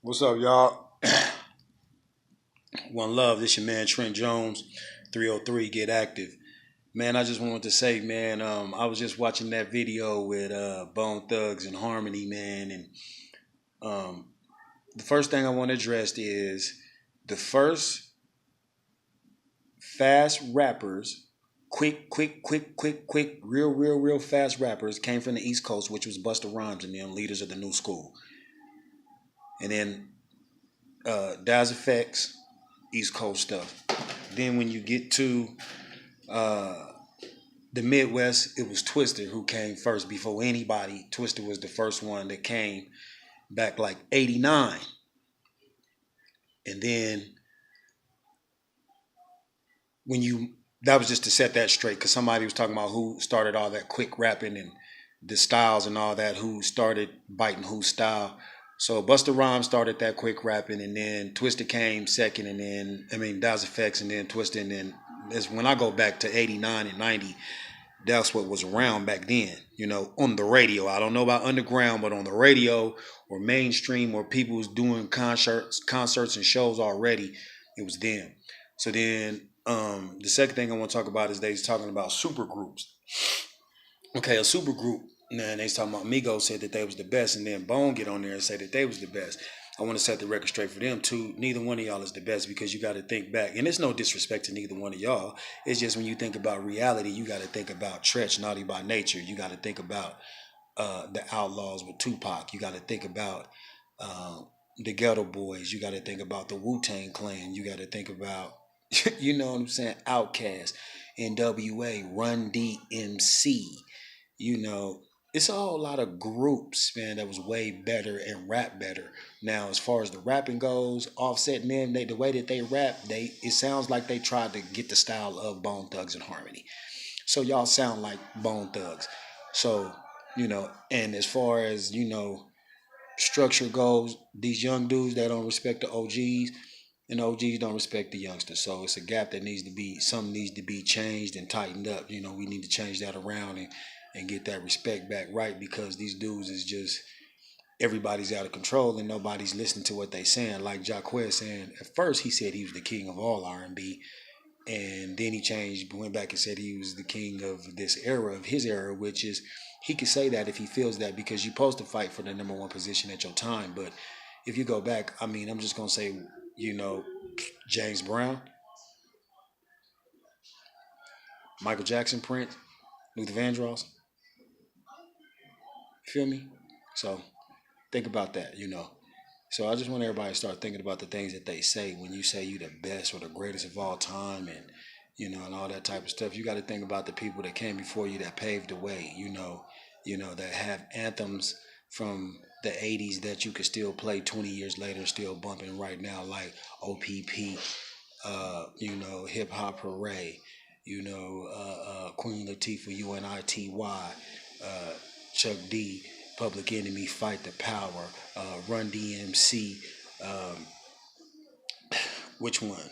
What's up, y'all? One love. This your man Trent Jones, 303. Get active, man. I just wanted to say, man. I was just watching that video with Bone Thugs and Harmony, man, and um, the first thing I want to address is the first fast rappers, quick, real fast rappers came from the East Coast, which was Busta Rhymes and them leaders of the new school, and then Daz Effects, East Coast stuff. Then when you get to uh, the Midwest, it was Twister who came first before anybody. Twister was the first one that came back like '89, and then when you that was just to set that straight because somebody was talking about who started all that quick rapping and the styles and all that, who started biting whose style. So Busta Rhymes started that quick rapping, and then Twister came second, and then Daz Effects, and then Twister, and then when I go back to '89 and '90, that's what was around back then. On the radio. I don't know about underground, but on the radio or mainstream, or people was doing concerts and shows already, it was them. So then the second thing I want to talk about is they's talking about super groups. Okay, a super group. Man, they talking about Migos said that they was the best, and then Bone get on there and say that they was the best. I want to set the record straight for them too. Neither one of y'all is the best because you got to think back, and it's no disrespect to neither one of y'all. It's just when you think about reality, you got to think about Tretch, Naughty by Nature. You got to think about the Outlaws with Tupac. You got to think about the Ghetto Boys. You got to think about the Wu-Tang Clan. You got to think about, you know what I'm saying, Outkast, NWA, Run DMC. It's a whole lot of groups, man, that was way better and rap better. Now, as far as the rapping goes, Offset and them, the way that they rap, it sounds like they tried to get the style of Bone Thugs and Harmony. So y'all sound like Bone Thugs. So, and as far as, structure goes, these young dudes that don't respect the OGs, and OGs don't respect the youngsters. So it's a gap that something needs to be changed and tightened up. We need to change that around and get that respect back right, because these dudes is just, everybody's out of control and nobody's listening to what they saying. Like Jacquez saying, at first he said he was the king of all R&B, and then he changed, went back and said he was the king of this era, of his era, which is, he could say that if he feels that, because you're supposed to fight for the number one position at your time. But if you go back, I'm just going to say, James Brown, Michael Jackson, Prince, Luther Vandross. Feel me? So think about that. So I just want everybody to start thinking about the things that they say when you say you the best or the greatest of all time, and all that type of stuff. You got to think about the people that came before you that paved the way, that have anthems from the 80s that you could still play 20 years later, still bumping right now, like OPP, Hip Hop Hooray, Queen Latifah, UNITY, Chuck D, Public Enemy, Fight the Power, Run DMC, which one?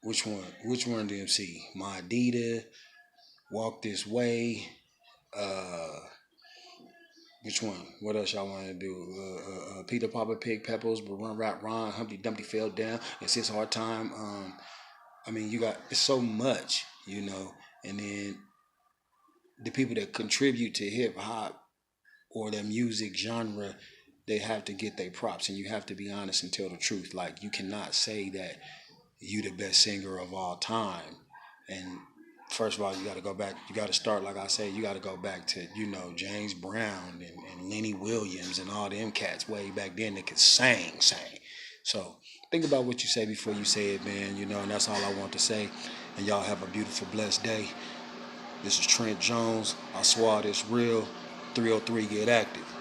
Which Run DMC? My Adidas, Walk This Way, which one? What else y'all want to do? Peter Papa Pig Peppers, but Run Rap Ron, Humpty Dumpty Fell Down, It's His Hard Time. You got, it's so much, and then the people that contribute to hip hop or their music genre, they have to get their props, and you have to be honest and tell the truth. Like, you cannot say that you the best singer of all time. And first of all, you got to go back. You got to start, like I said, you got to go back to, James Brown and Lenny Williams and all them cats way back then that could sing. So think about what you say before you say it, man, and that's all I want to say. And y'all have a beautiful, blessed day. This is Trent Jones. I swear this real. 303, get active.